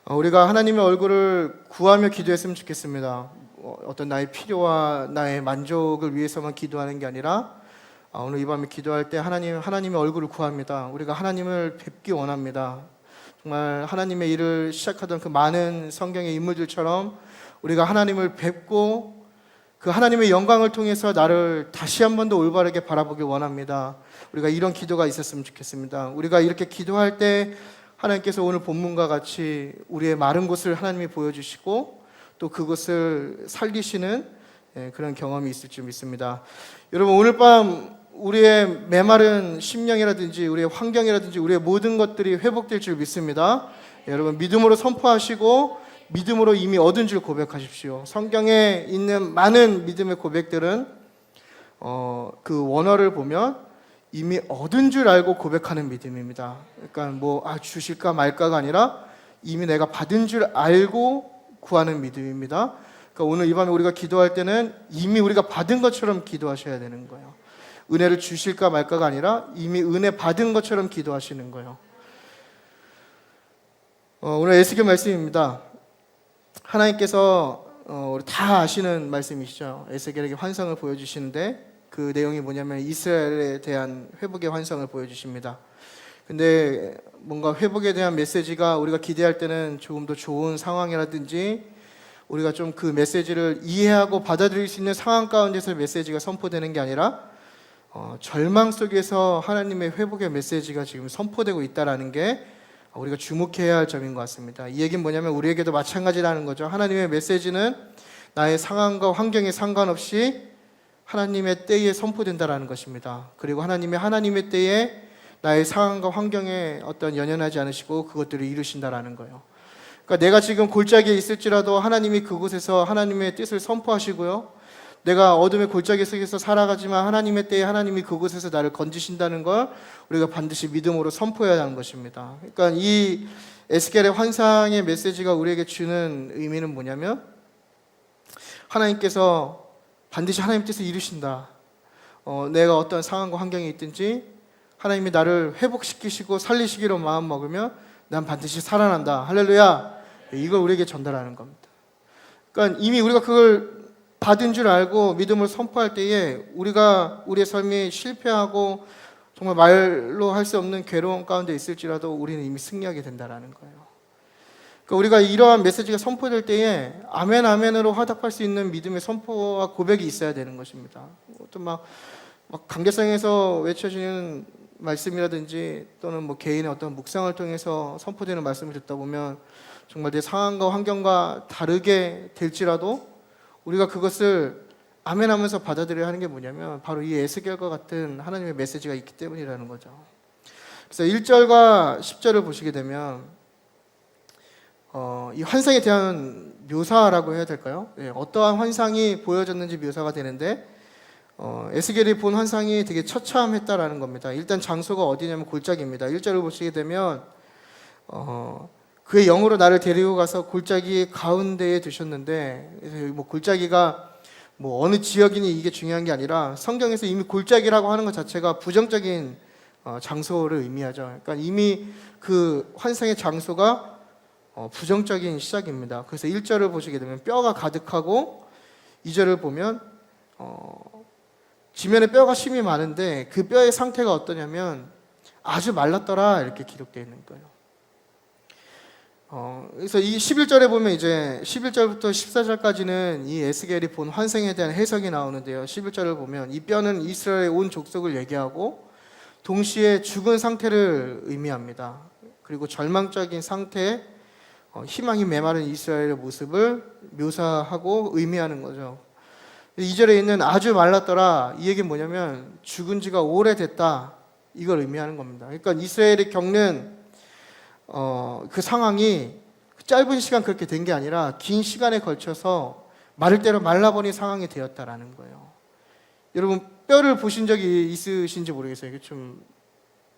우리가 하나님의 얼굴을 구하며 기도했으면 좋겠습니다. 어떤 나의 필요와 나의 만족을 위해서만 기도하는 게 아니라 오늘 이 밤에 기도할 때 하나님의 얼굴을 구합니다. 우리가 하나님을 뵙기 원합니다. 정말 하나님의 일을 시작하던 그 많은 성경의 인물들처럼 우리가 하나님을 뵙고 그 하나님의 영광을 통해서 나를 다시 한 번 더 올바르게 바라보기 원합니다. 우리가 이런 기도가 있었으면 좋겠습니다. 우리가 이렇게 기도할 때 하나님께서 오늘 본문과 같이 우리의 마른 곳을 하나님이 보여주시고 또 그것을 살리시는 그런 경험이 있을 줄 믿습니다. 여러분, 오늘 밤 우리의 메마른 심령이라든지 우리의 환경이라든지 우리의 모든 것들이 회복될 줄 믿습니다. 여러분, 믿음으로 선포하시고 믿음으로 이미 얻은 줄 고백하십시오. 성경에 있는 많은 믿음의 고백들은 그 원어를 보면 이미 얻은 줄 알고 고백하는 믿음입니다. 그러니까 주실까 말까가 아니라 이미 내가 받은 줄 알고 구하는 믿음입니다. 그러니까 오늘 이 밤에 우리가 기도할 때는 이미 우리가 받은 것처럼 기도하셔야 되는 거예요. 은혜를 주실까 말까가 아니라 이미 은혜 받은 것처럼 기도하시는 거예요. 오늘 에스겔 말씀입니다. 하나님께서 우리 다 아시는 말씀이시죠. 에스겔에게 환상을 보여주시는데 그 내용이 뭐냐면 이스라엘에 대한 회복의 환상을 보여주십니다. 근데 뭔가 회복에 대한 메시지가 우리가 기대할 때는 조금 더 좋은 상황이라든지 우리가 좀 그 메시지를 이해하고 받아들일 수 있는 상황 가운데서 메시지가 선포되는 게 아니라 절망 속에서 하나님의 회복의 메시지가 지금 선포되고 있다는 게 우리가 주목해야 할 점인 것 같습니다. 이 얘기는 뭐냐면 우리에게도 마찬가지라는 거죠. 하나님의 메시지는 나의 상황과 환경에 상관없이 하나님의 때에 선포된다라는 것입니다. 그리고 하나님의 때에 나의 상황과 환경에 연연하지 않으시고 그것들을 이루신다라는 거예요. 그러니까 내가 지금 골짜기에 있을지라도 하나님이 그곳에서 하나님의 뜻을 선포하시고요. 내가 어둠의 골짜기 속에서 살아가지만 하나님의 때에 하나님이 그곳에서 나를 건지신다는 걸 우리가 반드시 믿음으로 선포해야 하는 것입니다. 그러니까 이 에스겔의 환상의 메시지가 우리에게 주는 의미는 뭐냐면 하나님께서 반드시 하나님의 뜻을 이루신다. 내가 어떤 상황과 환경에 있든지 하나님이 나를 회복시키시고 살리시기로 마음먹으면 난 반드시 살아난다. 할렐루야. 이걸 우리에게 전달하는 겁니다. 그러니까 이미 우리가 그걸 받은 줄 알고 믿음을 선포할 때에 우리가 우리의 삶이 실패하고 정말 말로 할 수 없는 괴로움 가운데 있을지라도 우리는 이미 승리하게 된다는 거예요. 그러니까 우리가 이러한 메시지가 선포될 때에 아멘 아멘으로 화답할 수 있는 믿음의 선포와 고백이 있어야 되는 것입니다. 어떤 관계성에서 외쳐지는 말씀이라든지 또는 개인의 어떤 묵상을 통해서 선포되는 말씀을 듣다 보면 정말 내 상황과 환경과 다르게 될지라도 우리가 그것을 아멘 하면서 받아들여야 하는 게 뭐냐면 바로 이 에스겔과 같은 하나님의 메시지가 있기 때문이라는 거죠. 그래서 1절과 10절을 보시게 되면 이 환상에 대한 묘사라고 해야 될까요? 어떠한 환상이 보여졌는지 묘사가 되는데 에스겔이 본 환상이 되게 처참했다라는 겁니다. 일단 장소가 어디냐면 골짜기입니다. 1절을 보시게 되면 그의 영으로 나를 데리고 가서 골짜기 가운데에 두셨는데 골짜기가 어느 지역이니 이게 중요한 게 아니라 성경에서 이미 골짜기라고 하는 것 자체가 부정적인 장소를 의미하죠. 그러니까 이미 그 환상의 장소가 부정적인 시작입니다. 그래서 1절을 보시게 되면 뼈가 가득하고 2절을 보면 지면에 뼈가 심이 많은데 그 뼈의 상태가 어떠냐면 아주 말랐더라 이렇게 기록되어 있는 거예요. 그래서 이 11절에 보면 이제 11절부터 14절까지는 이 에스겔이 본 환상에 대한 해석이 나오는데요. 11절을 보면 이 뼈는 이스라엘의 온 족속을 얘기하고 동시에 죽은 상태를 의미합니다. 그리고 절망적인 상태, 희망이 메마른 이스라엘의 모습을 묘사하고 의미하는 거죠. 2절에 있는 아주 말랐더라, 이 얘기는 뭐냐면 죽은 지가 오래됐다, 이걸 의미하는 겁니다. 그러니까 이스라엘이 겪는 그 상황이 짧은 시간 그렇게 된 게 아니라 긴 시간에 걸쳐서 마를 대로 말라버린 상황이 되었다라는 거예요. 여러분, 뼈를 보신 적이 있으신지 모르겠어요. 이게 좀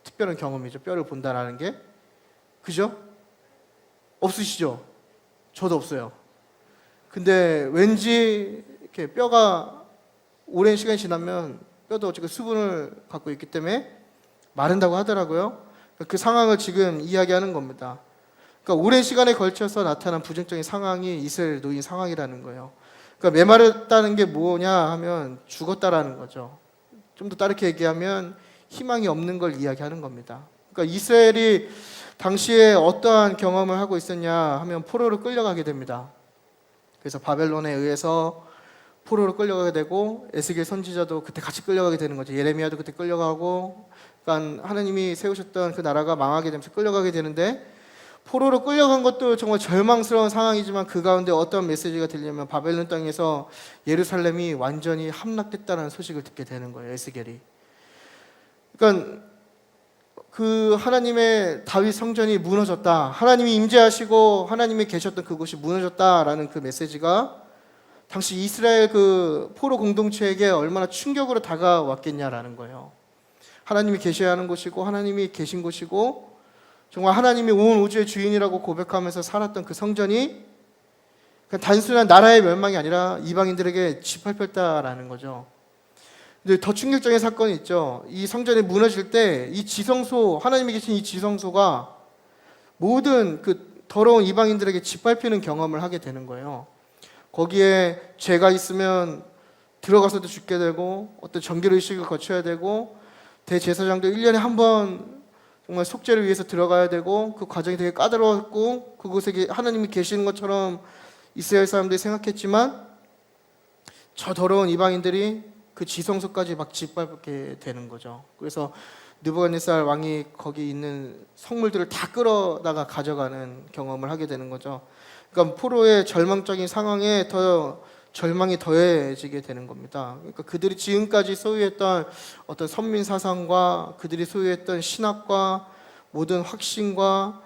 특별한 경험이죠. 뼈를 본다라는 게. 그죠? 없으시죠? 저도 없어요. 근데 왠지 이렇게 뼈가 오랜 시간이 지나면 뼈도 어쨌든 수분을 갖고 있기 때문에 마른다고 하더라고요. 그 상황을 지금 이야기하는 겁니다. 그러니까 오랜 시간에 걸쳐서 나타난 부정적인 상황이 이스라엘에 놓인 상황이라는 거예요. 그러니까 메마르다는 게 뭐냐 하면 죽었다라는 거죠. 좀 더 다르게 얘기하면 희망이 없는 걸 이야기하는 겁니다. 그러니까 이스라엘이 당시에 어떠한 경험을 하고 있었냐 하면 포로로 끌려가게 됩니다. 그래서 바벨론에 의해서 포로로 끌려가게 되고 에스겔 선지자도 그때 같이 끌려가게 되는 거죠. 예레미야도 그때 끌려가고, 그러니까 하나님이 세우셨던 그 나라가 망하게 되면서 끌려가게 되는데, 포로로 끌려간 것도 정말 절망스러운 상황이지만 그 가운데 어떤 메시지가 들리냐면 바벨론 땅에서 예루살렘이 완전히 함락됐다는 소식을 듣게 되는 거예요. 에스겔이. 그러니까 그 하나님의 다윗 성전이 무너졌다, 하나님이 임재하시고 하나님이 계셨던 그곳이 무너졌다라는 그 메시지가 당시 이스라엘 그 포로 공동체에게 얼마나 충격으로 다가왔겠냐라는 거예요. 하나님이 계셔야 하는 곳이고 하나님이 계신 곳이고 정말 하나님이 온 우주의 주인이라고 고백하면서 살았던 그 성전이 단순한 나라의 멸망이 아니라 이방인들에게 짓밟혔다라는 거죠. 근데 더 충격적인 사건이 있죠. 이 성전이 무너질 때 이 지성소, 하나님이 계신 이 지성소가 모든 그 더러운 이방인들에게 짓밟히는 경험을 하게 되는 거예요. 거기에 죄가 있으면 들어가서도 죽게 되고 어떤 정결의식을 거쳐야 되고 대제사장도 1년에 한 번 정말 속죄를 위해서 들어가야 되고 그 과정이 되게 까다로웠고 그곳에 하나님이 계시는 것처럼 이스라엘 사람들이 생각했지만 저 더러운 이방인들이 그 지성소까지 막 짓밟게 되는 거죠. 그래서 느부갓네살 왕이 거기 있는 성물들을 다 끌어다가 가져가는 경험을 하게 되는 거죠. 그러니까 포로의 절망적인 상황에 더 절망이 더해지게 되는 겁니다. 그러니까 그들이 지금까지 소유했던 어떤 선민 사상과 그들이 소유했던 신학과 모든 확신과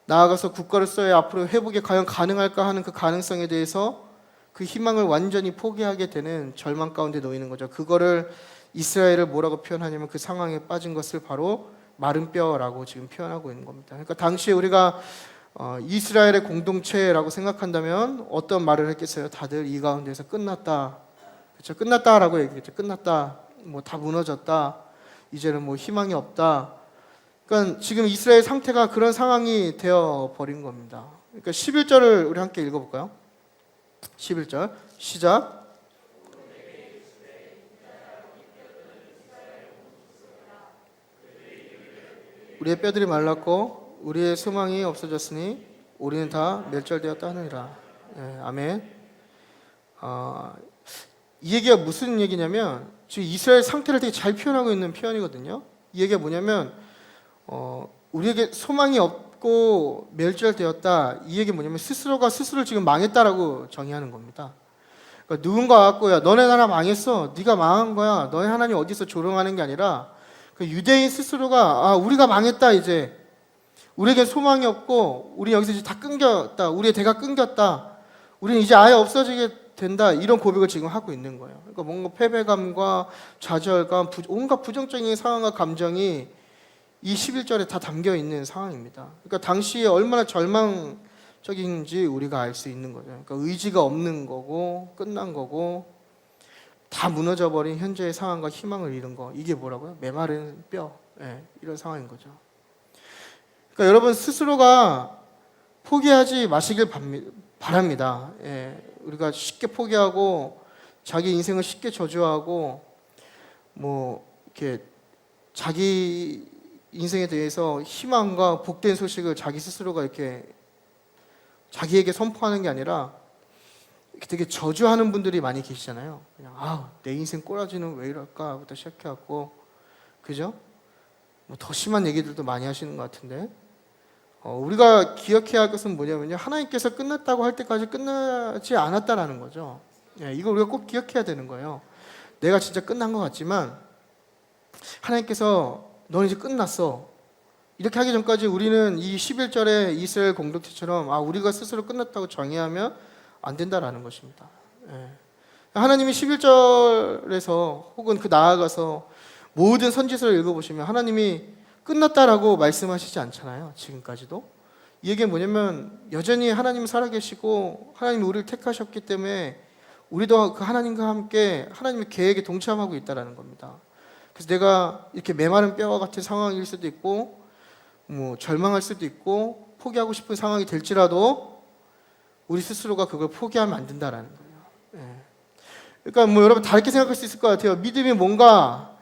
나아가서 국가로서의 앞으로 회복이 과연 가능할까 하는 그 가능성에 대해서 그 희망을 완전히 포기하게 되는 절망 가운데 놓이는 거죠. 그거를 이스라엘을 뭐라고 표현하냐면 그 상황에 빠진 것을 바로 마른 뼈라고 지금 표현하고 있는 겁니다. 그러니까 당시에 우리가 이스라엘의 공동체라고 생각한다면 어떤 말을 했겠어요? 다들 이 가운데서 끝났다, 그렇죠? 끝났다라고 얘기했죠. 끝났다, 뭐 다 무너졌다, 이제는 뭐 희망이 없다. 그러니까 지금 이스라엘 상태가 그런 상황이 되어 버린 겁니다. 그러니까 11절을 우리 함께 읽어볼까요? 11절 시작. 우리의 뼈들이 말랐고 우리의 소망이 없어졌으니 우리는 다 멸절되었다 하느니라. 아멘. 이 얘기가 무슨 얘기냐면 지금 이스라엘 상태를 되게 잘 표현하고 있는 표현이거든요. 이 얘기가 뭐냐면 우리에게 소망이 없고 멸절되었다. 이 얘기 뭐냐면 스스로가 스스로를 지금 망했다라고 정의하는 겁니다. 그러니까 누군가 갖고 야 너네 나라 망했어, 네가 망한 거야, 너네 하나님 어디서 조롱하는 게 아니라 그 유대인 스스로가 우리가 망했다, 이제 우리에게 소망이 없고 우리 여기서 이제 다 끊겼다, 우리의 대가 끊겼다, 우리는 이제 아예 없어지게 된다, 이런 고백을 지금 하고 있는 거예요. 그러니까 뭔가 패배감과 좌절감, 온갖 부정적인 상황과 감정이 이 11절에 다 담겨 있는 상황입니다. 그러니까 당시에 얼마나 절망적인지 우리가 알 수 있는 거죠. 그러니까 의지가 없는 거고 끝난 거고 다 무너져버린 현재의 상황과 희망을 잃은 거, 이게 뭐라고요? 메마른 뼈, 이런 상황인 거죠. 그러니까 여러분 스스로가 포기하지 마시길 바랍니다. 우리가 쉽게 포기하고 자기 인생을 쉽게 저주하고 뭐 이렇게 자기 인생에 대해서 희망과 복된 소식을 자기 스스로가 이렇게 자기에게 선포하는 게 아니라 되게 저주하는 분들이 많이 계시잖아요. 그냥 내 인생 꼬라지는 왜 이럴까부터 시작해갖고, 그죠? 뭐 더 심한 얘기들도 많이 하시는 것 같은데, 우리가 기억해야 할 것은 뭐냐면요, 하나님께서 끝났다고 할 때까지 끝나지 않았다라는 거죠. 이거 우리가 꼭 기억해야 되는 거예요. 내가 진짜 끝난 것 같지만 하나님께서 너는 이제 끝났어, 이렇게 하기 전까지 우리는 이 11절의 이스라엘 공동체처럼 우리가 스스로 끝났다고 정의하면 안 된다라는 것입니다. 하나님이 11절에서 혹은 그 나아가서 모든 선지서를 읽어보시면 하나님이 끝났다라고 말씀하시지 않잖아요. 지금까지도. 이 얘기는 뭐냐면 여전히 하나님 살아계시고 하나님이 우리를 택하셨기 때문에 우리도 그 하나님과 함께 하나님의 계획에 동참하고 있다는 겁니다. 그래서 내가 이렇게 메마른 뼈와 같은 상황일 수도 있고 뭐 절망할 수도 있고 포기하고 싶은 상황이 될지라도 우리 스스로가 그걸 포기하면 안 된다라는 거예요. 예. 그러니까 뭐 여러분 다르게 생각할 수 있을 것 같아요. 믿음이 뭔가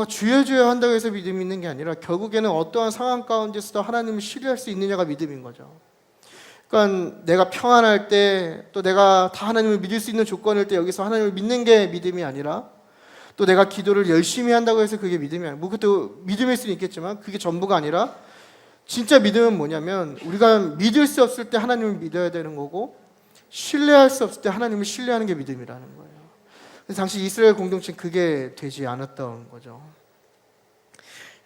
주여주여 한다고 해서 믿음이 있는 게 아니라 결국에는 어떠한 상황 가운데서도 하나님을 신뢰할 수 있느냐가 믿음인 거죠. 그러니까 내가 평안할 때, 또 내가 다 하나님을 믿을 수 있는 조건일 때 여기서 하나님을 믿는 게 믿음이 아니라, 또 내가 기도를 열심히 한다고 해서 그게 믿음이 아니라, 뭐 그것도 믿음일 수는 있겠지만 그게 전부가 아니라, 진짜 믿음은 뭐냐면 우리가 믿을 수 없을 때 하나님을 믿어야 되는 거고, 신뢰할 수 없을 때 하나님을 신뢰하는 게 믿음이라는 거예요. 그래서 당시 이스라엘 공동체는 그게 되지 않았던 거죠.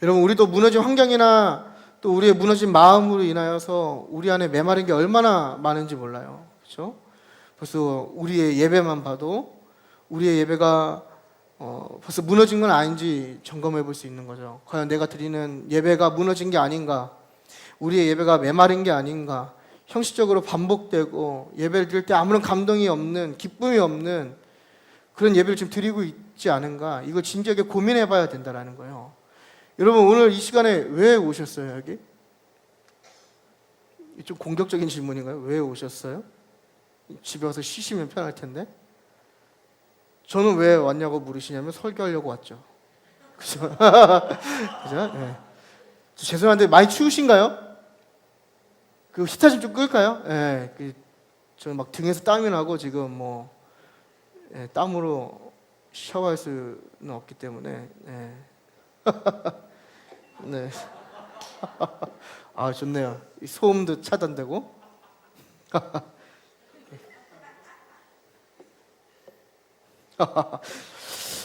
여러분, 우리도 무너진 환경이나 또 우리의 무너진 마음으로 인하여서 우리 안에 메마른 게 얼마나 많은지 몰라요. 그렇죠? 벌써 우리의 예배만 봐도 우리의 예배가 벌써 무너진 건 아닌지 점검해 볼 수 있는 거죠. 과연 내가 드리는 예배가 무너진 게 아닌가? 우리의 예배가 메마른 게 아닌가? 형식적으로 반복되고 예배를 드릴 때 아무런 감동이 없는, 기쁨이 없는 그런 예배를 지금 드리고 있지 않은가? 이걸 진지하게 고민해 봐야 된다는 거예요. 여러분, 오늘 이 시간에 왜 오셨어요, 여기? 좀 공격적인 질문인가요? 왜 오셨어요? 집에 와서 쉬시면 편할 텐데. 저는 왜 왔냐고 물으시냐면 설교하려고 왔죠. 그죠? 그죠? 네. 죄송한데 많이 추우신가요? 그 히터 좀 끌까요? 네. 저는 막 등에서 땀이 나고 지금 뭐 땀으로 샤워할 수는 없기 때문에. 네. 네. 아, 좋네요. 소음도 차단되고.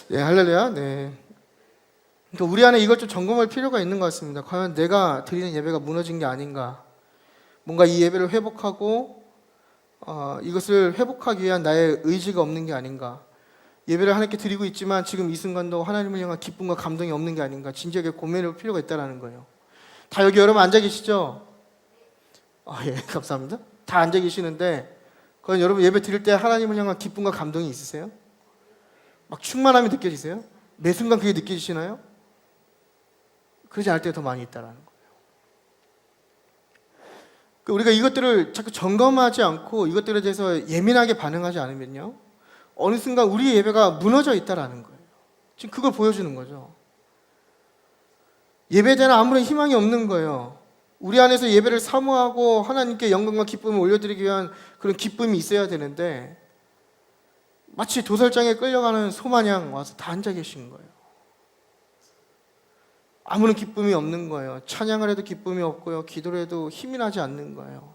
네, 할렐루야. 네. 그러니까 우리 안에 이걸 좀 점검할 필요가 있는 것 같습니다. 과연 내가 드리는 예배가 무너진 게 아닌가? 뭔가 이 예배를 회복하고 이것을 회복하기 위한 나의 의지가 없는 게 아닌가? 예배를 하나님께 드리고 있지만 지금 이 순간도 하나님을 향한 기쁨과 감동이 없는 게 아닌가? 진지하게 고민해볼 필요가 있다는 거예요. 다 여기 여러분 앉아 계시죠? 예, 감사합니다. 다 앉아 계시는데 과연 여러분 예배 드릴 때 하나님을 향한 기쁨과 감동이 있으세요? 막 충만함이 느껴지세요? 매 순간 그게 느껴지시나요? 그러지 않을 때 더 많이 있다는 거예요. 우리가 이것들을 자꾸 점검하지 않고 이것들에 대해서 예민하게 반응하지 않으면요, 어느 순간 우리의 예배가 무너져 있다는 거예요. 지금 그걸 보여주는 거죠. 예배에 대한 아무런 희망이 없는 거예요. 우리 안에서 예배를 사모하고 하나님께 영광과 기쁨을 올려드리기 위한 그런 기쁨이 있어야 되는데 마치 도살장에 끌려가는 소마냥 와서 다 앉아 계신 거예요. 아무런 기쁨이 없는 거예요. 찬양을 해도 기쁨이 없고요. 기도를 해도 힘이 나지 않는 거예요.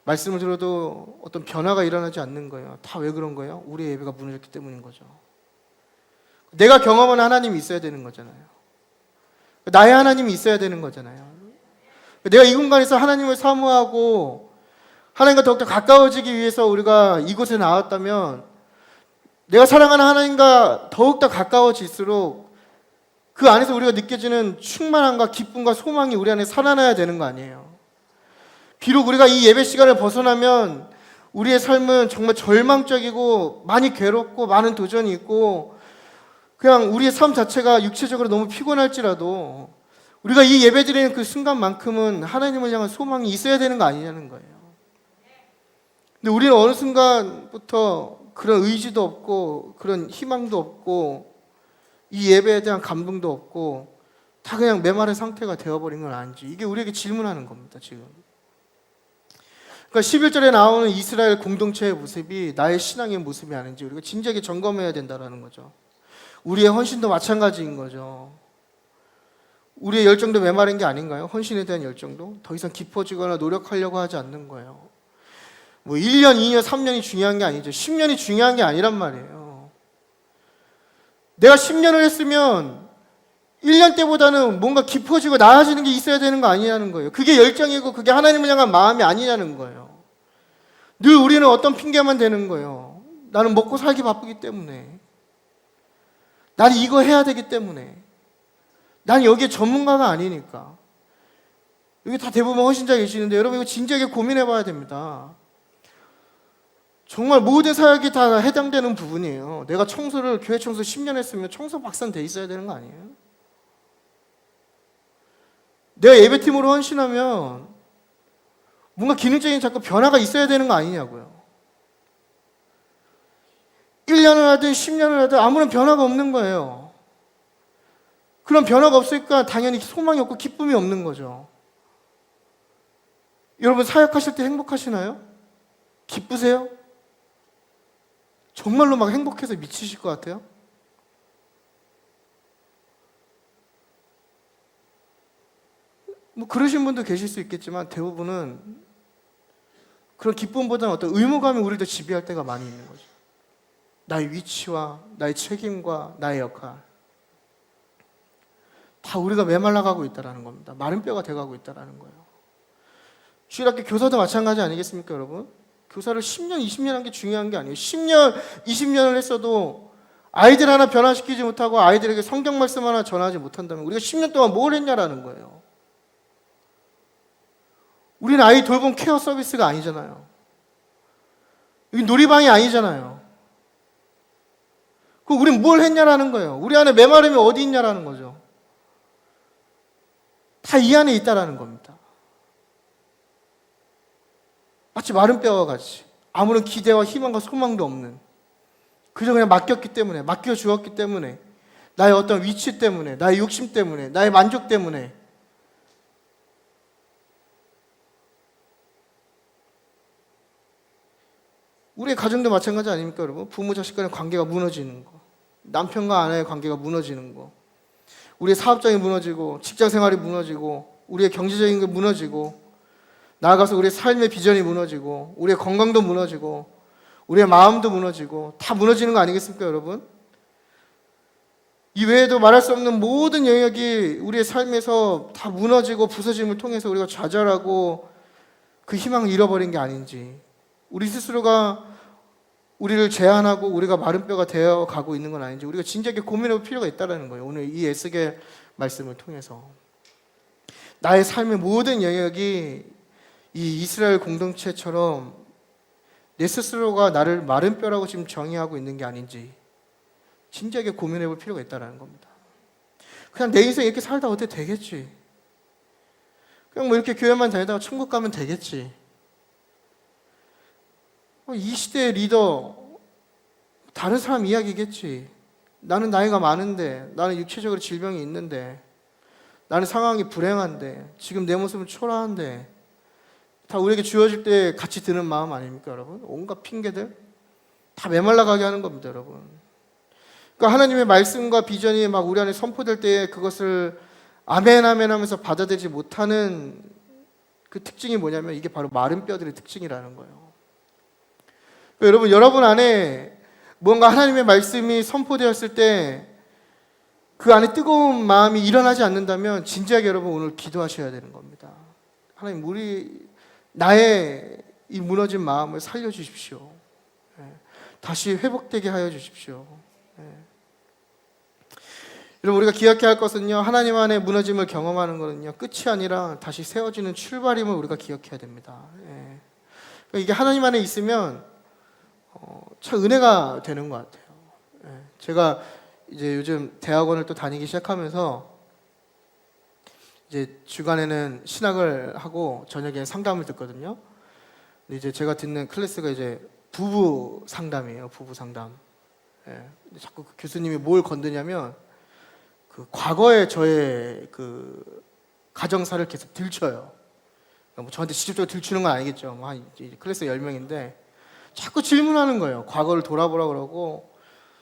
말씀을 들어도 어떤 변화가 일어나지 않는 거예요. 다 왜 그런 거예요? 우리의 예배가 무너졌기 때문인 거죠. 내가 경험한 하나님이 있어야 되는 거잖아요. 나의 하나님이 있어야 되는 거잖아요. 내가 이 공간에서 하나님을 사모하고 하나님과 더욱더 가까워지기 위해서 우리가 이곳에 나왔다면 내가 사랑하는 하나님과 더욱더 가까워질수록 그 안에서 우리가 느껴지는 충만함과 기쁨과 소망이 우리 안에 살아나야 되는 거 아니에요. 비록 우리가 이 예배 시간을 벗어나면 우리의 삶은 정말 절망적이고 많이 괴롭고 많은 도전이 있고 그냥 우리의 삶 자체가 육체적으로 너무 피곤할지라도 우리가 이 예배 드리는 그 순간만큼은 하나님을 향한 소망이 있어야 되는 거 아니냐는 거예요. 근데 우리는 어느 순간부터 그런 의지도 없고 그런 희망도 없고 이 예배에 대한 감동도 없고 다 그냥 메마른 상태가 되어버린 건 아닌지, 이게 우리에게 질문하는 겁니다. 지금 그러니까 11절에 나오는 이스라엘 공동체의 모습이 나의 신앙의 모습이 아닌지 우리가 진지하게 점검해야 된다는 거죠. 우리의 헌신도 마찬가지인 거죠. 우리의 열정도 메마른 게 아닌가요? 헌신에 대한 열정도 더 이상 깊어지거나 노력하려고 하지 않는 거예요. 뭐 1년, 2년, 3년이 중요한 게 아니죠. 10년이 중요한 게 아니란 말이에요. 내가 10년을 했으면 1년 때보다는 뭔가 깊어지고 나아지는 게 있어야 되는 거 아니냐는 거예요. 그게 열정이고 그게 하나님을 향한 마음이 아니냐는 거예요. 늘 우리는 어떤 핑계만 대는 거예요. 나는 먹고 살기 바쁘기 때문에, 나는 이거 해야 되기 때문에, 난 여기에 전문가가 아니니까. 여기 다 대부분 헌신자 계시는데 여러분 이거 진지하게 고민해 봐야 됩니다. 정말 모든 사역이 다 해당되는 부분이에요. 내가 청소를 교회 청소 10년 했으면 청소 박사는 돼 있어야 되는 거 아니에요? 내가 예배팀으로 헌신하면 뭔가 기능적인 자꾸 변화가 있어야 되는 거 아니냐고요. 1년을 하든 10년을 하든 아무런 변화가 없는 거예요. 그런 변화가 없으니까 당연히 소망이 없고 기쁨이 없는 거죠. 여러분 사역하실 때 행복하시나요? 기쁘세요? 정말로 막 행복해서 미치실 것 같아요? 뭐 그러신 분도 계실 수 있겠지만 대부분은 그런 기쁨보다는 어떤 의무감이 우리를 더 지배할 때가 많이 있는 거죠. 나의 위치와 나의 책임과 나의 역할 다 우리가 메말라가고 있다는 겁니다. 마른 뼈가 돼가고 있다는 거예요. 주일학교 교사도 마찬가지 아니겠습니까, 여러분? 교사를 10년, 20년 한 게 중요한 게 아니에요. 10년, 20년을 했어도 아이들 하나 변화시키지 못하고 아이들에게 성경 말씀 하나 전하지 못한다면 우리가 10년 동안 뭘 했냐라는 거예요. 우리는 아이 돌봄 케어 서비스가 아니잖아요. 여기 놀이방이 아니잖아요. 그럼 우리는 뭘 했냐라는 거예요. 우리 안에 메마름이 어디 있냐라는 거죠. 다 이 안에 있다라는 겁니다. 마치 마른 뼈와 같이 아무런 기대와 희망과 소망도 없는, 그저 그냥 맡겼기 때문에, 맡겨주었기 때문에, 나의 어떤 위치 때문에, 나의 욕심 때문에, 나의 만족 때문에 우리의 가정도 마찬가지 아닙니까, 여러분? 부모 자식 간의 관계가 무너지는 거, 남편과 아내의 관계가 무너지는 거, 우리의 사업장이 무너지고 직장 생활이 무너지고 우리의 경제적인 게 무너지고 나아가서 우리의 삶의 비전이 무너지고 우리의 건강도 무너지고 우리의 마음도 무너지고 다 무너지는 거 아니겠습니까, 여러분? 이 외에도 말할 수 없는 모든 영역이 우리의 삶에서 다 무너지고 부서짐을 통해서 우리가 좌절하고 그 희망을 잃어버린 게 아닌지, 우리 스스로가 우리를 제한하고 우리가 마른 뼈가 되어 가고 있는 건 아닌지 우리가 진지하게 고민해볼 필요가 있다는 거예요. 오늘 이 에스겔 말씀을 통해서 나의 삶의 모든 영역이 이 이스라엘 공동체처럼 내 스스로가 나를 마른 뼈라고 지금 정의하고 있는 게 아닌지 진지하게 고민해볼 필요가 있다는 겁니다. 그냥 내 인생 이렇게 살다 어떻게 되겠지, 그냥 뭐 이렇게 교회만 다니다가 천국 가면 되겠지, 이 시대의 리더 다른 사람 이야기겠지, 나는 나이가 많은데, 나는 육체적으로 질병이 있는데, 나는 상황이 불행한데, 지금 내 모습은 초라한데, 다 우리에게 주어질 때 같이 드는 마음 아닙니까, 여러분? 온갖 핑계들 다 메말라가게 하는 겁니다, 여러분. 그러니까 하나님의 말씀과 비전이 막 우리 안에 선포될 때 그것을 아멘 아멘 하면서 받아들이지 못하는 그 특징이 뭐냐면 이게 바로 마른 뼈들의 특징이라는 거예요. 그러니까 여러분 안에 뭔가 하나님의 말씀이 선포되었을 때 그 안에 뜨거운 마음이 일어나지 않는다면 진지하게 여러분 오늘 기도하셔야 되는 겁니다. 하나님, 나의 이 무너진 마음을 살려주십시오. 다시 회복되게 하여 주십시오. 여러분, 우리가 기억해야 할 것은요, 하나님 안에 무너짐을 경험하는 것은요, 끝이 아니라 다시 세워지는 출발임을 우리가 기억해야 됩니다. 그러니까 이게 하나님 안에 있으면 참 은혜가 되는 것 같아요. 제가 이제 요즘 대학원을 또 다니기 시작하면서 이제 주간에는 신학을 하고 저녁에는 상담을 듣거든요. 근데 이제 제가 듣는 클래스가 이제 부부 상담이에요. 부부 상담. 자꾸 그 교수님이 뭘 건드냐면 그 과거의 저의 그 가정사를 계속 들춰요. 그러니까 뭐 저한테 직접적으로 들추는 건 아니겠죠. 뭐 한 클래스 10명인데 자꾸 질문하는 거예요. 과거를 돌아보라 그러고,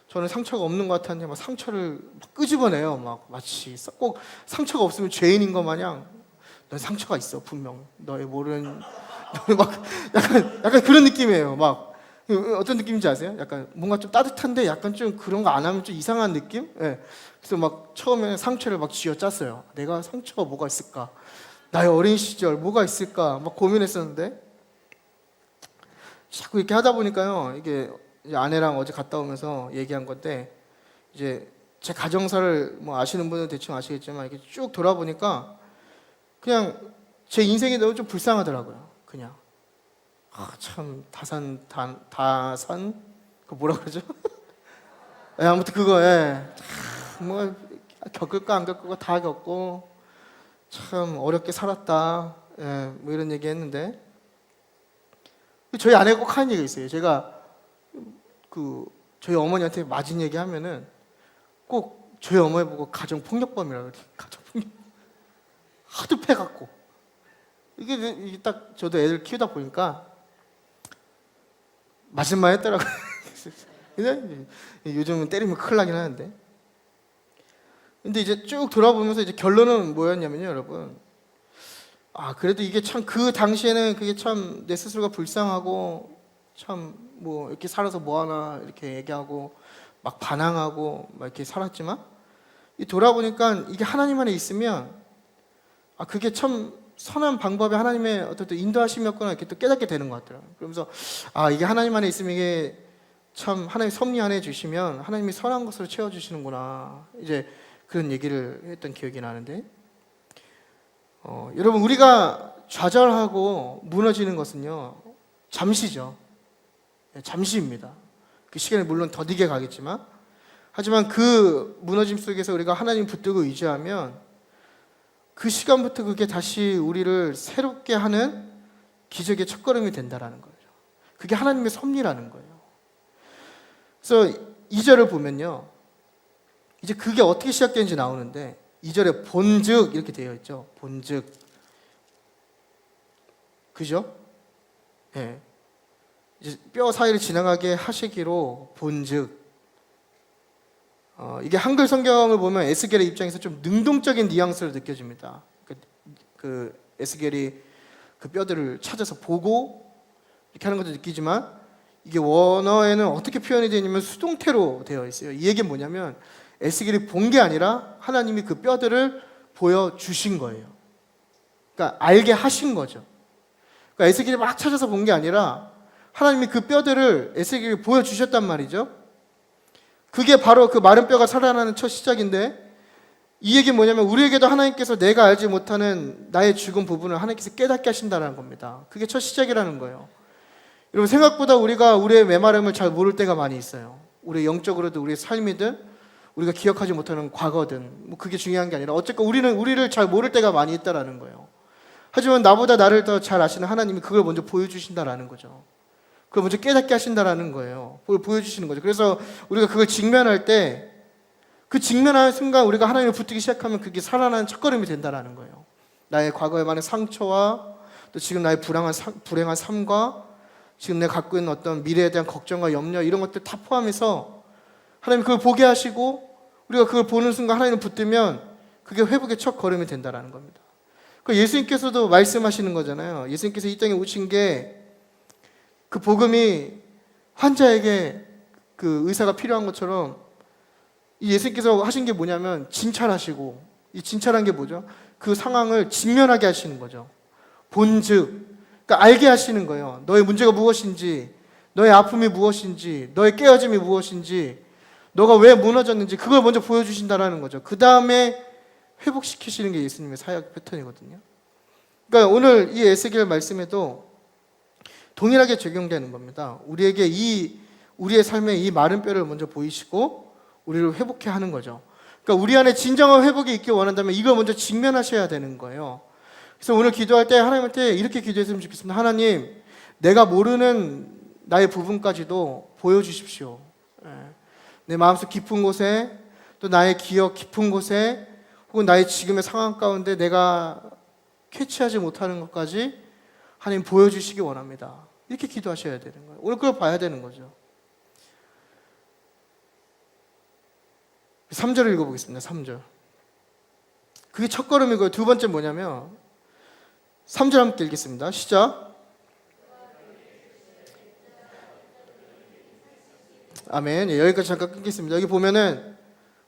저는 상처가 없는 것 같았는데 막 상처를 막 끄집어내요. 막 마치 꼭 상처가 없으면 죄인인 것 마냥 넌 상처가 있어 분명. 너의 모르는 너의 막 약간 그런 느낌이에요. 막 어떤 느낌인지 아세요? 약간 뭔가 좀 따뜻한데 약간 좀 그런 거 안 하면 좀 이상한 느낌? 그래서 막 처음에 상처를 막 쥐어짰어요. 내가 상처가 뭐가 있을까? 나의 어린 시절 뭐가 있을까? 막 고민했었는데 자꾸 이렇게 하다 보니까요, 이게 아내랑 어제 갔다 오면서 얘기한 건데, 이제 제 가정사를 뭐 아시는 분은 대충 아시겠지만 이렇게 쭉 돌아보니까 그냥 제 인생이 너무 좀 불쌍하더라고요. 그냥 참 다산 그 뭐라 그러죠? 아무튼 그거 뭐 겪을 거 안 겪을 거 다 겪고 참 어렵게 살았다. 뭐 이런 얘기 했는데 저희 아내가 꼭 하는 얘기가 있어요. 제가 저희 어머니한테 맞은 얘기 하면은 꼭 저희 어머니 보고 가정폭력범이라고 그래요. 가정폭력. 하도 패갖고. 이게 딱 저도 애들 키우다 보니까 맞을만 했더라고요. 요즘은 때리면 큰일 나긴 하는데. 근데 이제 쭉 돌아보면서 이제 결론은 뭐였냐면요, 여러분. 그래도 이게 참 그 당시에는 그게 참 내 스스로가 불쌍하고 참 뭐 이렇게 살아서 뭐하나 이렇게 얘기하고 막 반항하고 막 이렇게 살았지만 이 돌아보니까 이게 하나님 안에 있으면 그게 참 선한 방법에 하나님의 어떤 인도하심이었구나 이렇게 또 깨닫게 되는 것 같더라고요. 그러면서 이게 하나님 안에 있으면 이게 참 하나님 섭리 안에 주시면 하나님이 선한 것으로 채워주시는구나 이제 그런 얘기를 했던 기억이 나는데 여러분 우리가 좌절하고 무너지는 것은요 잠시죠. 잠시입니다. 그 시간이 물론 더디게 가겠지만 하지만 그 무너짐 속에서 우리가 하나님 붙들고 의지하면 그 시간부터 그게 다시 우리를 새롭게 하는 기적의 첫걸음이 된다라는 거예요. 그게 하나님의 섭리라는 거예요. 그래서 2절을 보면요 이제 그게 어떻게 시작되는지 나오는데 2절에 본즉 이렇게 되어 있죠. 본즉 그죠? 예. 이제 뼈 사이를 지나가게 하시기로 본즉 이게 한글 성경을 보면 에스겔의 입장에서 좀 능동적인 뉘앙스를 느껴집니다. 그 에스겔이 그 뼈들을 찾아서 보고 이렇게 하는 것도 느끼지만 이게 원어에는 어떻게 표현이 되냐면 수동태로 되어 있어요. 이 얘기는 뭐냐면 에스겔이 본 게 아니라 하나님이 그 뼈들을 보여주신 거예요. 그러니까 알게 하신 거죠. 그러니까 에스겔이 막 찾아서 본 게 아니라 하나님이 그 뼈들을 에스겔에게 보여주셨단 말이죠. 그게 바로 그 마른 뼈가 살아나는 첫 시작인데 이 얘기는 뭐냐면 우리에게도 하나님께서 내가 알지 못하는 나의 죽은 부분을 하나님께서 깨닫게 하신다는 겁니다. 그게 첫 시작이라는 거예요. 여러분 생각보다 우리가 우리의 메마름을 잘 모를 때가 많이 있어요. 우리 영적으로도 우리의 삶이든 우리가 기억하지 못하는 과거든 뭐 그게 중요한 게 아니라 어쨌건 우리를 잘 모를 때가 많이 있다라는 거예요. 하지만 나보다 나를 더 잘 아시는 하나님이 그걸 먼저 보여주신다라는 거죠. 그걸 먼저 깨닫게 하신다라는 거예요. 그걸 보여주시는 거죠. 그래서 우리가 그걸 직면할 때 그 직면하는 순간 우리가 하나님을 붙들기 시작하면 그게 살아나는 첫걸음이 된다라는 거예요. 나의 과거에 많은 상처와 또 지금 나의 불행한 삶과 지금 내가 갖고 있는 어떤 미래에 대한 걱정과 염려 이런 것들 다 포함해서 하나님 그걸 보게 하시고 우리가 그걸 보는 순간 하나님을 붙들면 그게 회복의 첫 걸음이 된다라는 겁니다. 예수님께서도 말씀하시는 거잖아요. 예수님께서 이 땅에 오신 게 그 복음이 환자에게 그 의사가 필요한 것처럼 이 예수님께서 하신 게 뭐냐면 진찰하시고 이 진찰한 게 뭐죠? 그 상황을 직면하게 하시는 거죠. 본즉 그러니까 알게 하시는 거예요. 너의 문제가 무엇인지 너의 아픔이 무엇인지 너의 깨어짐이 무엇인지 너가 왜 무너졌는지 그걸 먼저 보여주신다라는 거죠. 그 다음에 회복시키시는 게 예수님의 사역 패턴이거든요. 그러니까 오늘 이 에스겔 말씀에도 동일하게 적용되는 겁니다. 우리에게 우리의 삶에 이 마른 뼈를 먼저 보이시고 우리를 회복해 하는 거죠. 그러니까 우리 안에 진정한 회복이 있길 원한다면 이걸 먼저 직면하셔야 되는 거예요. 그래서 오늘 기도할 때 하나님한테 이렇게 기도했으면 좋겠습니다. 하나님, 내가 모르는 나의 부분까지도 보여주십시오. 내 마음속 깊은 곳에 또 나의 기억 깊은 곳에 혹은 나의 지금의 상황 가운데 내가 캐치하지 못하는 것까지 하나님 보여주시기 원합니다. 이렇게 기도하셔야 되는 거예요. 오늘 그걸 봐야 되는 거죠. 3절을 읽어보겠습니다. 3절. 그게 첫 걸음이고요. 두 번째 뭐냐면 3절 함께 읽겠습니다. 시작. 아멘. 여기까지 잠깐 끊겠습니다. 여기 보면은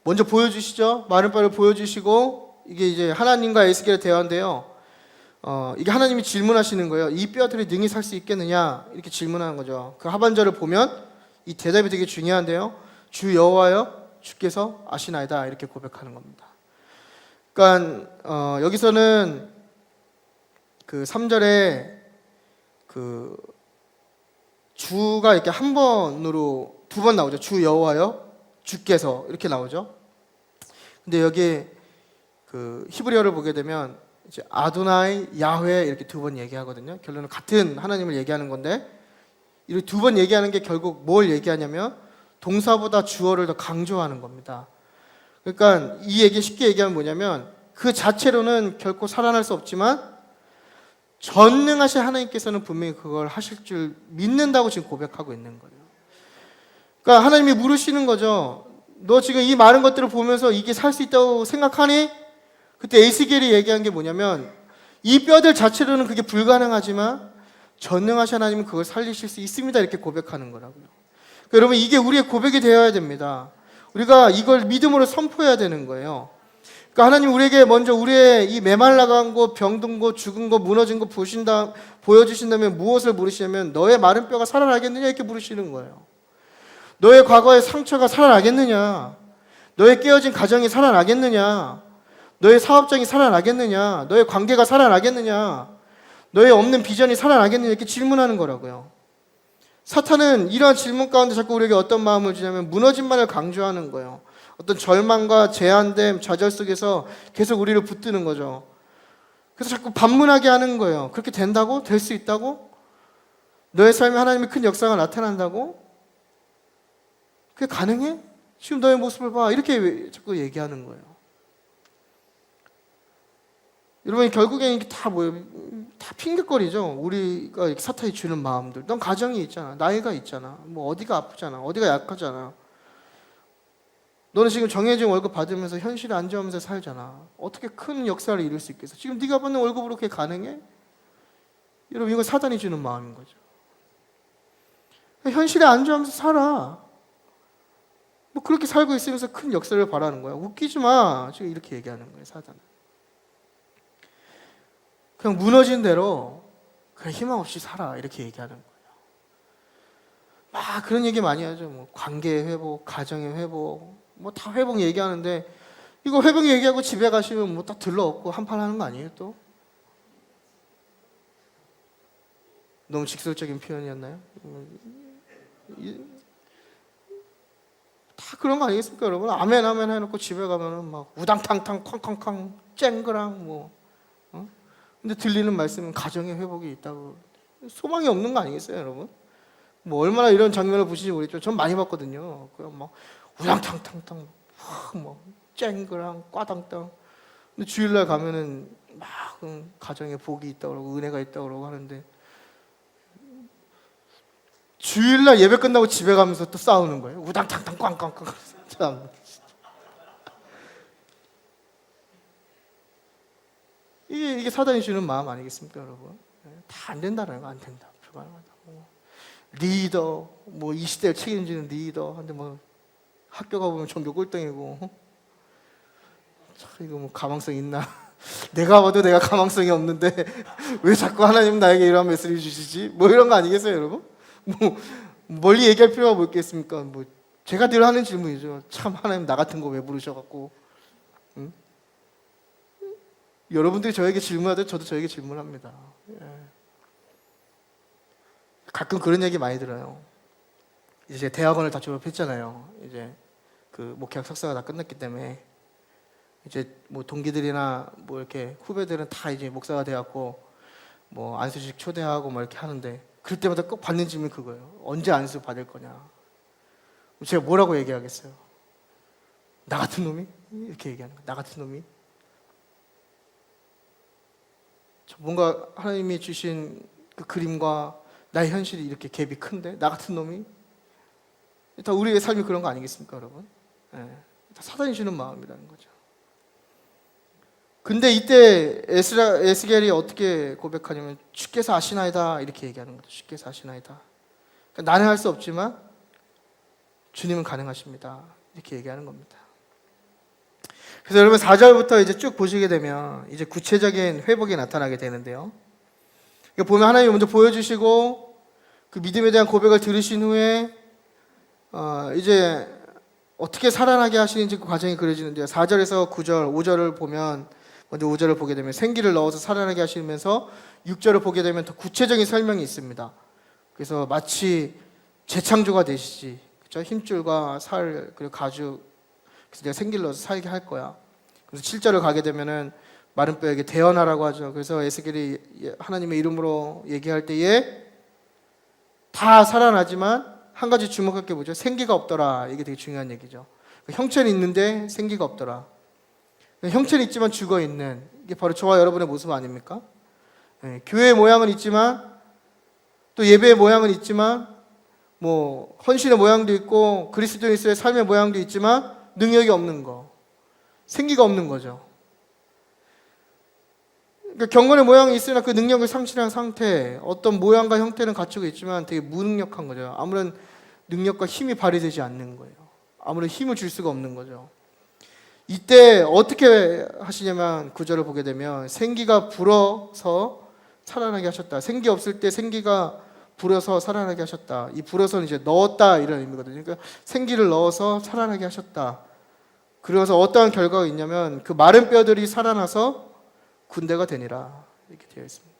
먼저 보여주시죠. 마른 뼈를 보여주시고 이게 이제 하나님과 에스겔의 대화인데요. 이게 하나님이 질문하시는 거예요. 이 뼈들이 능히 살 수 있겠느냐 이렇게 질문하는 거죠. 그 하반절을 보면 이 대답이 되게 중요한데요. 주 여호와여 주께서 아시나이다 이렇게 고백하는 겁니다. 그러니까 여기서는 그 3절에 그 주가 이렇게 한 번으로 두 번 나오죠. 주 여호와여 주께서 이렇게 나오죠. 근데 여기 그 히브리어를 보게 되면 이제 아도나이 야훼 이렇게 두 번 얘기하거든요. 결론은 같은 하나님을 얘기하는 건데 이렇게 두 번 얘기하는 게 결국 뭘 얘기하냐면 동사보다 주어를 더 강조하는 겁니다. 그러니까 이 얘기 쉽게 얘기하면 뭐냐면 그 자체로는 결코 살아날 수 없지만 전능하신 하나님께서는 분명히 그걸 하실 줄 믿는다고 지금 고백하고 있는 거예요. 그러니까 하나님이 물으시는 거죠. 너 지금 이 많은 것들을 보면서 이게 살 수 있다고 생각하니? 그때 에스겔이 얘기한 게 뭐냐면 이 뼈들 자체로는 그게 불가능하지만 전능하신 하나님은 그걸 살리실 수 있습니다. 이렇게 고백하는 거라고요. 그러니까 여러분 이게 우리의 고백이 되어야 됩니다. 우리가 이걸 믿음으로 선포해야 되는 거예요. 그러니까 하나님 우리에게 먼저 우리의 이 메말라간 것, 병든 것, 죽은 것, 무너진 것 보여주신다면 무엇을 물으시냐면 너의 마른 뼈가 살아나겠느냐 이렇게 물으시는 거예요. 너의 과거의 상처가 살아나겠느냐? 너의 깨어진 가정이 살아나겠느냐? 너의 사업장이 살아나겠느냐? 너의 관계가 살아나겠느냐? 너의 없는 비전이 살아나겠느냐? 이렇게 질문하는 거라고요. 사탄은 이러한 질문 가운데 자꾸 우리에게 어떤 마음을 주냐면 무너짐만을 강조하는 거예요. 어떤 절망과 제한됨, 좌절 속에서 계속 우리를 붙드는 거죠. 그래서 자꾸 반문하게 하는 거예요. 그렇게 된다고? 될 수 있다고? 너의 삶에 하나님의 큰 역사가 나타난다고? 그게 가능해? 지금 너의 모습을 봐. 이렇게 자꾸 얘기하는 거예요. 여러분 결국에는 이게 다 뭐예요? 다 핑계거리죠. 우리가 사탄이 주는 마음들. 넌 가정이 있잖아. 나이가 있잖아. 뭐 어디가 아프잖아. 어디가 약하잖아. 너는 지금 정해진 월급 받으면서 현실에 안주하면서 살잖아. 어떻게 큰 역사를 이룰 수 있겠어? 지금 네가 받는 월급으로 그게 가능해? 여러분 이거 사탄이 주는 마음인 거죠. 현실에 안주하면서 살아. 뭐 그렇게 살고 있으면서 큰 역사를 바라는 거야. 웃기지 마. 지금 이렇게 얘기하는 거예요, 사단은. 그냥 무너진 대로 그냥 희망 없이 살아. 이렇게 얘기하는 거예요. 막 그런 얘기 많이 하죠. 뭐 관계 회복, 가정의 회복, 뭐 다 회복 얘기하는데 이거 회복 얘기하고 집에 가시면 뭐 딱 들러엎고 한판 하는 거 아니에요, 또? 너무 직설적인 표현이었나요? 다 그런 거 아니겠습니까, 여러분? 아멘 아멘 해놓고 집에 가면은 막 우당탕탕 쾅쾅쾅 쨍그랑 뭐. 근데 들리는 말씀은 가정의 회복이 있다고. 소망이 없는 거 아니겠어요, 여러분? 뭐 얼마나 이런 장면을 보시는지 모르겠죠. 전 많이 봤거든요. 그냥 막 우당탕탕탕 뭐 쨍그랑 꽈당땅. 근데 주일날 가면은 막 가정에 복이 있다고 그러고 은혜가 있다고 그러고 하는데 주일날 예배 끝나고 집에 가면서 또 싸우는 거예요. 우당탕탕 꽝꽝꽝. 참. 이게 사단이 주는 마음 아니겠습니까, 여러분? 다 안 된다는 거, 안 된다. 불가능하다. 뭐 리더, 뭐 이 시대를 책임지는 리더. 근데 뭐 학교 가보면 전교 꼴등이고. 참 이거 뭐 가망성 있나? 내가 봐도 내가 가망성이 없는데 왜 자꾸 하나님 나에게 이런 메시지를 주시지? 뭐 이런 거 아니겠어요, 여러분? 뭐 멀리 얘기할 필요가 뭐 있겠습니까? 뭐 제가 늘 하는 질문이죠. 참 하나님 나 같은 거 왜 부르셔갖고? 응? 여러분들이 저에게 질문하듯 저도 저에게 질문합니다. 예. 가끔 그런 얘기 많이 들어요. 이제 대학원을 다 졸업했잖아요. 이제 그 목회학 석사가 다 끝났기 때문에 이제 뭐 동기들이나 뭐 이렇게 후배들은 다 이제 목사가 되었고 뭐 안수식 초대하고 뭐 이렇게 하는데 그럴 때마다 꼭 받는 질문이 그거예요. 언제 안수 받을 거냐? 제가 뭐라고 얘기하겠어요? 나 같은 놈이? 이렇게 얘기하는 거예요. 나 같은 놈이? 뭔가 하나님이 주신 그 그림과 나의 현실이 이렇게 갭이 큰데 나 같은 놈이? 다 우리의 삶이 그런 거 아니겠습니까, 여러분? 네. 다 사단이 주는 마음이라는 거죠. 근데 이때 에스겔이 어떻게 고백하냐면 주께서 아시나이다 이렇게 얘기하는 거죠. 주께서 아시나이다. 그러니까 나는 할 수 없지만 주님은 가능하십니다. 이렇게 얘기하는 겁니다. 그래서 여러분 4절부터 이제 쭉 보시게 되면 이제 구체적인 회복이 나타나게 되는데요. 보면 하나님이 먼저 보여주시고 그 믿음에 대한 고백을 들으신 후에 이제 어떻게 살아나게 하시는지 그 과정이 그려지는데요. 4절에서 9절, 5절을 보면 먼저 5절을 보게 되면 생기를 넣어서 살아나게 하시면서 6절을 보게 되면 더 구체적인 설명이 있습니다. 그래서 마치 재창조가 되시지, 그렇죠? 힘줄과 살 그리고 가죽, 그래서 내가 생기를 넣어서 살게 할 거야. 그래서 7절을 가게 되면은 마른 뼈에게 대언하라고 하죠. 그래서 에스겔이 하나님의 이름으로 얘기할 때에 다 살아나지만 한 가지 주목할 게 뭐죠? 생기가 없더라. 이게 되게 중요한 얘기죠. 형체는 있는데 생기가 없더라. 형체는 있지만 죽어 있는, 이게 바로 저와 여러분의 모습 아닙니까? 예, 교회의 모양은 있지만 또 예배의 모양은 있지만 뭐 헌신의 모양도 있고 그리스도인의 삶의 모양도 있지만 능력이 없는 거, 생기가 없는 거죠. 그러니까 경건의 모양이 있으나 그 능력을 상실한 상태, 어떤 모양과 형태는 갖추고 있지만 되게 무능력한 거죠. 아무런 능력과 힘이 발휘되지 않는 거예요. 아무런 힘을 줄 수가 없는 거죠. 이때 어떻게 하시냐면 구절을 보게 되면 생기가 불어서 살아나게 하셨다. 생기 없을 때 생기가 불어서 살아나게 하셨다. 이 불어서는 이제 넣었다 이런 의미거든요. 그러니까 생기를 넣어서 살아나게 하셨다. 그래서 어떠한 결과가 있냐면 그 마른 뼈들이 살아나서 군대가 되니라 이렇게 되어 있습니다.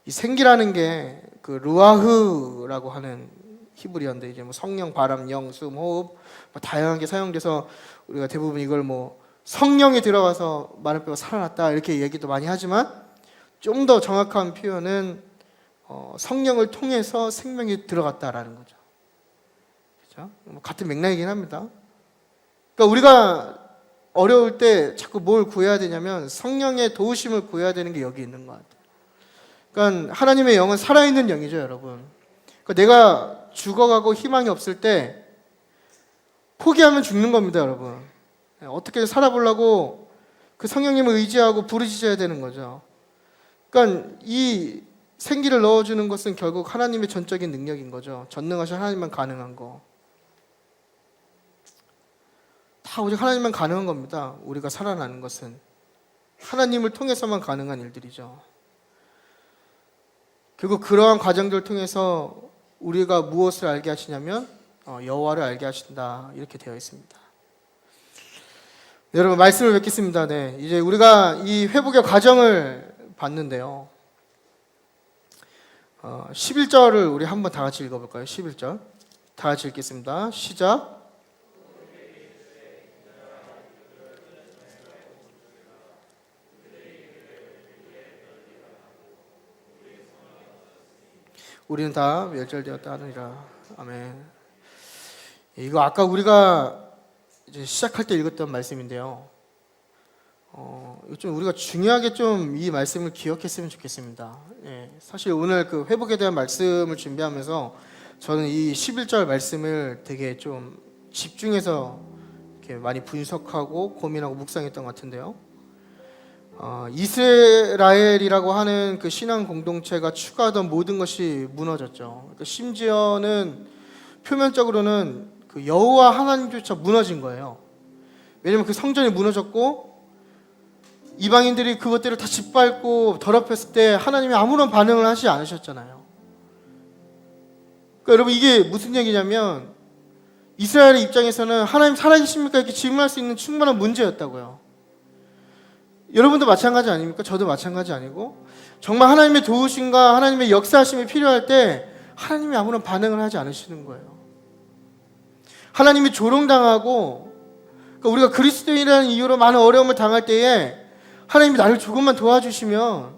이 생기라는 게 그 루아흐라고 하는 히브리어인데 이제 뭐 성령, 바람, 영, 숨, 호흡 뭐 다양하게 사용돼서 우리가 대부분 이걸 뭐 성령이 들어가서 마른 뼈가 살아났다 이렇게 얘기도 많이 하지만 좀 더 정확한 표현은 성령을 통해서 생명이 들어갔다라는 거죠. 그렇죠? 뭐 같은 맥락이긴 합니다. 그러니까 우리가 어려울 때 자꾸 뭘 구해야 되냐면 성령의 도우심을 구해야 되는 게 여기 있는 것 같아요. 그러니까 하나님의 영은 살아있는 영이죠, 여러분. 그러니까 내가 죽어가고 희망이 없을 때 포기하면 죽는 겁니다, 여러분. 어떻게 살아보려고 그 성령님을 의지하고 부르짖어야 되는 거죠. 그러니까 이 생기를 넣어주는 것은 결국 하나님의 전적인 능력인 거죠. 전능하신 하나님만 가능한 거. 다 오직 하나님만 가능한 겁니다. 우리가 살아나는 것은 하나님을 통해서만 가능한 일들이죠. 결국 그러한 과정들을 통해서 우리가 무엇을 알게 하시냐면 여호와를 알게 하신다 이렇게 되어 있습니다. 네, 여러분 말씀을 뵙겠습니다. 네, 이제 우리가 이 회복의 과정을 봤는데요. 11절을 우리 한번 다 같이 읽어볼까요? 11절 다 같이 읽겠습니다. 시작. 우리는 다 멸절되었다 하느니라. 아멘. 이거 아까 우리가 이제 시작할 때 읽었던 말씀인데요. 좀 우리가 중요하게 좀 이 말씀을 기억했으면 좋겠습니다. 예, 사실 오늘 그 회복에 대한 말씀을 준비하면서 저는 이 11절 말씀을 되게 좀 집중해서 이렇게 많이 분석하고 고민하고 묵상했던 것 같은데요. 이스라엘이라고 하는 그 신앙 공동체가 추구하던 모든 것이 무너졌죠. 그러니까 심지어는 표면적으로는 그 여호와 하나님조차 무너진 거예요. 왜냐하면 그 성전이 무너졌고 이방인들이 그것들을 다 짓밟고 더럽혔을 때 하나님이 아무런 반응을 하지 않으셨잖아요. 그러니까 여러분 이게 무슨 얘기냐면 이스라엘의 입장에서는 하나님 살아계십니까? 이렇게 질문할 수 있는 충분한 문제였다고요. 여러분도 마찬가지 아닙니까? 저도 마찬가지 아니고 정말 하나님의 도우심과 하나님의 역사하심이 필요할 때 하나님이 아무런 반응을 하지 않으시는 거예요. 하나님이 조롱당하고 그러니까 우리가 그리스도인이라는 이유로 많은 어려움을 당할 때에 하나님이 나를 조금만 도와주시면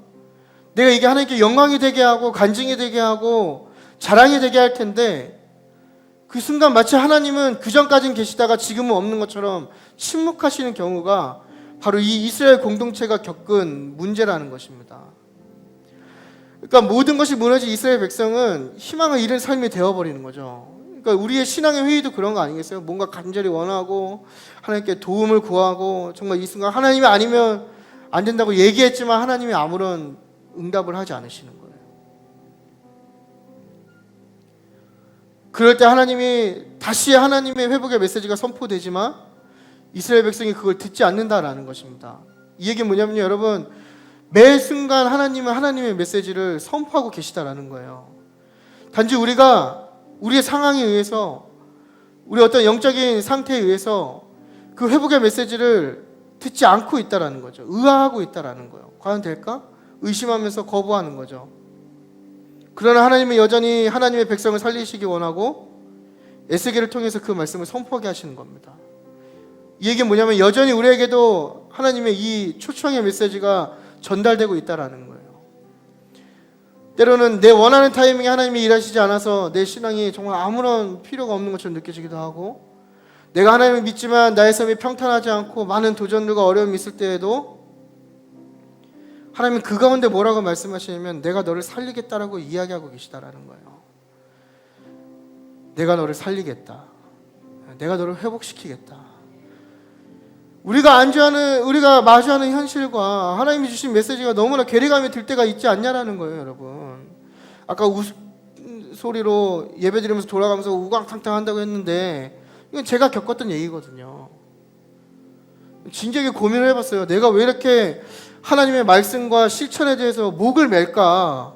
내가 이게 하나님께 영광이 되게 하고 간증이 되게 하고 자랑이 되게 할 텐데 그 순간 마치 하나님은 그전까지는 계시다가 지금은 없는 것처럼 침묵하시는 경우가 바로 이 이스라엘 공동체가 겪은 문제라는 것입니다. 그러니까 모든 것이 무너진 이스라엘 백성은 희망을 잃은 삶이 되어버리는 거죠. 그러니까 우리의 신앙의 회의도 그런 거 아니겠어요? 뭔가 간절히 원하고 하나님께 도움을 구하고 정말 이 순간 하나님이 아니면 안 된다고 얘기했지만 하나님이 아무런 응답을 하지 않으시는 거예요. 그럴 때 하나님이 다시 하나님의 회복의 메시지가 선포되지만 이스라엘 백성이 그걸 듣지 않는다라는 것입니다. 이 얘기는 뭐냐면요, 여러분 매 순간 하나님은 하나님의 메시지를 선포하고 계시다라는 거예요. 단지 우리가 우리의 상황에 의해서 우리 어떤 영적인 상태에 의해서 그 회복의 메시지를 듣지 않고 있다라는 거죠. 의아하고 있다라는 거예요. 과연 될까? 의심하면서 거부하는 거죠. 그러나 하나님은 여전히 하나님의 백성을 살리시기 원하고 에스겔을 통해서 그 말씀을 선포하게 하시는 겁니다. 이 얘기는 뭐냐면 여전히 우리에게도 하나님의 이 초청의 메시지가 전달되고 있다라는 거예요. 때로는 내 원하는 타이밍에 하나님이 일하시지 않아서 내 신앙이 정말 아무런 필요가 없는 것처럼 느껴지기도 하고, 내가 하나님을 믿지만 나의 삶이 평탄하지 않고 많은 도전들과 어려움이 있을 때에도 하나님은 그 가운데 뭐라고 말씀하시냐면 내가 너를 살리겠다라고 이야기하고 계시다라는 거예요. 내가 너를 살리겠다. 내가 너를 회복시키겠다. 우리가 마주하는 현실과 하나님이 주신 메시지가 너무나 괴리감이 들 때가 있지 않냐라는 거예요, 여러분. 아까 소리로 예배드리면서 돌아가면서 우광탕탕 한다고 했는데 이건 제가 겪었던 얘기거든요. 진지하게 고민을 해봤어요. 내가 왜 이렇게 하나님의 말씀과 실천에 대해서 목을 맬까?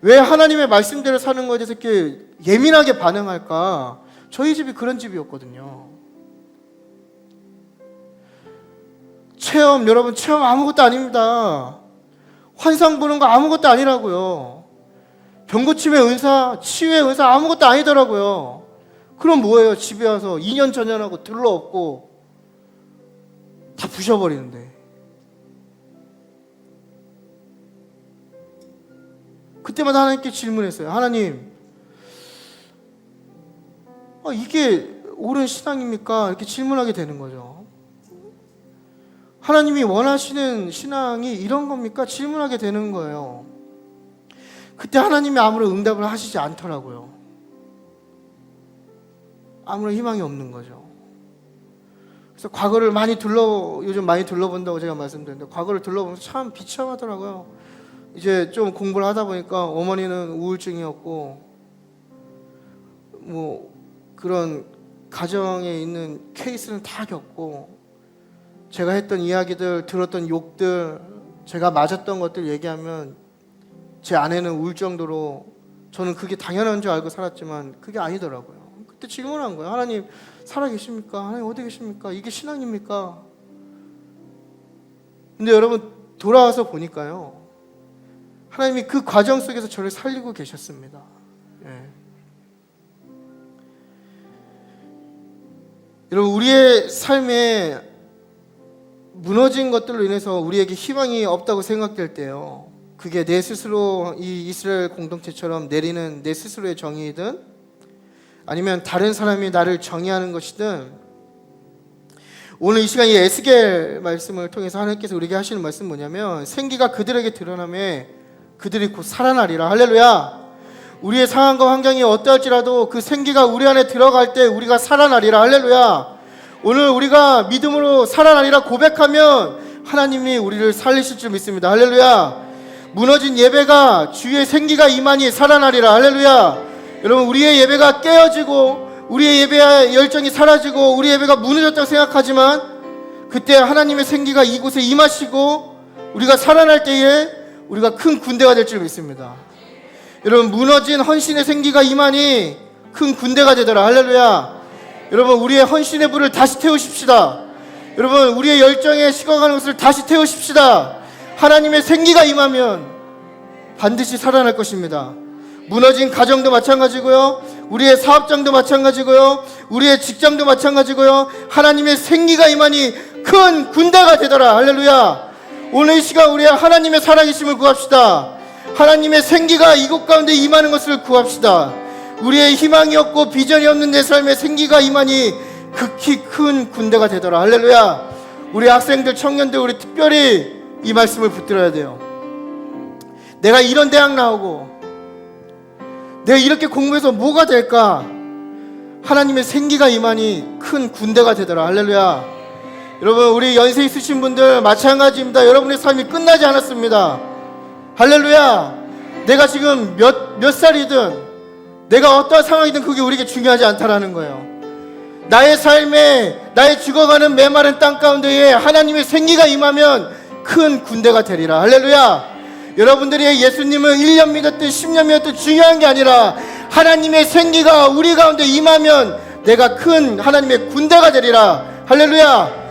왜 하나님의 말씀대로 사는 것에 대해서 이렇게 예민하게 반응할까? 저희 집이 그런 집이었거든요. 여러분 체험 아무것도 아닙니다. 환상 보는 거 아무것도 아니라고요. 병고침의 은사, 치유의 은사 아무것도 아니더라고요. 그럼 뭐예요? 집에 와서 2년 전연하고 들러엎고 다 부셔버리는데. 그때마다 하나님께 질문했어요. 하나님, 이게 옳은 신앙입니까? 이렇게 질문하게 되는 거죠. 하나님이 원하시는 신앙이 이런 겁니까? 질문하게 되는 거예요. 그때 하나님이 아무런 응답을 하시지 않더라고요. 아무런 희망이 없는 거죠. 그래서 과거를 요즘 많이 둘러본다고 제가 말씀드렸는데, 과거를 둘러보면서 참 비참하더라고요. 이제 좀 공부를 하다 보니까 어머니는 우울증이었고, 그런 가정에 있는 케이스는 다 겪고, 제가 했던 이야기들, 들었던 욕들, 제가 맞았던 것들 얘기하면 제 아내는 울 정도로 저는 그게 당연한 줄 알고 살았지만 그게 아니더라고요. 그때 질문한 거예요. 하나님 살아계십니까? 하나님 어디 계십니까? 이게 신앙입니까? 근데 여러분 돌아와서 보니까요, 하나님이 그 과정 속에서 저를 살리고 계셨습니다. 여러분, 우리의 삶에 무너진 것들로 인해서 우리에게 희망이 없다고 생각될 때요, 그게 내 스스로 이 이스라엘 공동체처럼 내리는 내 스스로의 정의이든 아니면 다른 사람이 나를 정의하는 것이든, 오늘 이 시간 이 에스겔 말씀을 통해서 하나님께서 우리에게 하시는 말씀은 뭐냐면, 생기가 그들에게 드러나매 그들이 곧 살아나리라. 할렐루야. 우리의 상황과 환경이 어떠할지라도 그 생기가 우리 안에 들어갈 때 우리가 살아나리라. 할렐루야. 오늘 우리가 믿음으로 살아나리라 고백하면 하나님이 우리를 살리실 줄 믿습니다. 할렐루야. 무너진 예배가 주의 생기가 임하니 살아나리라. 할렐루야. 여러분, 우리의 예배가 깨어지고 우리의 예배의 열정이 사라지고 우리 예배가 무너졌다고 생각하지만, 그때 하나님의 생기가 이곳에 임하시고 우리가 살아날 때에 우리가 큰 군대가 될 줄 믿습니다. 여러분, 무너진 헌신의 생기가 임하니 큰 군대가 되더라. 할렐루야. 여러분, 우리의 헌신의 불을 다시 태우십시다. 여러분, 우리의 열정에 식어가는 것을 다시 태우십시다. 하나님의 생기가 임하면 반드시 살아날 것입니다. 무너진 가정도 마찬가지고요, 우리의 사업장도 마찬가지고요, 우리의 직장도 마찬가지고요, 하나님의 생기가 임하니 큰 군대가 되더라. 할렐루야. 오늘 이 시간 우리 하나님의 살아계심을 구합시다. 하나님의 생기가 이곳 가운데 임하는 것을 구합시다. 우리의 희망이 없고 비전이 없는 내 삶에 생기가 임하니 극히 큰 군대가 되더라. 할렐루야. 우리 학생들, 청년들, 우리 특별히 이 말씀을 붙들어야 돼요. 내가 이런 대학 나오고 내가 이렇게 공부해서 뭐가 될까? 하나님의 생기가 임하니 큰 군대가 되더라. 할렐루야. 여러분, 우리 연세 있으신 분들 마찬가지입니다. 여러분의 삶이 끝나지 않았습니다. 할렐루야. 내가 지금 몇 살이든 내가 어떠한 상황이든 그게 우리에게 중요하지 않다라는 거예요. 나의 삶에, 나의 죽어가는 메마른 땅 가운데에 하나님의 생기가 임하면 큰 군대가 되리라. 할렐루야. 여러분들이 예수님을 1년 믿었든 10년 믿었든 중요한 게 아니라 하나님의 생기가 우리 가운데 임하면 내가 큰 하나님의 군대가 되리라. 할렐루야.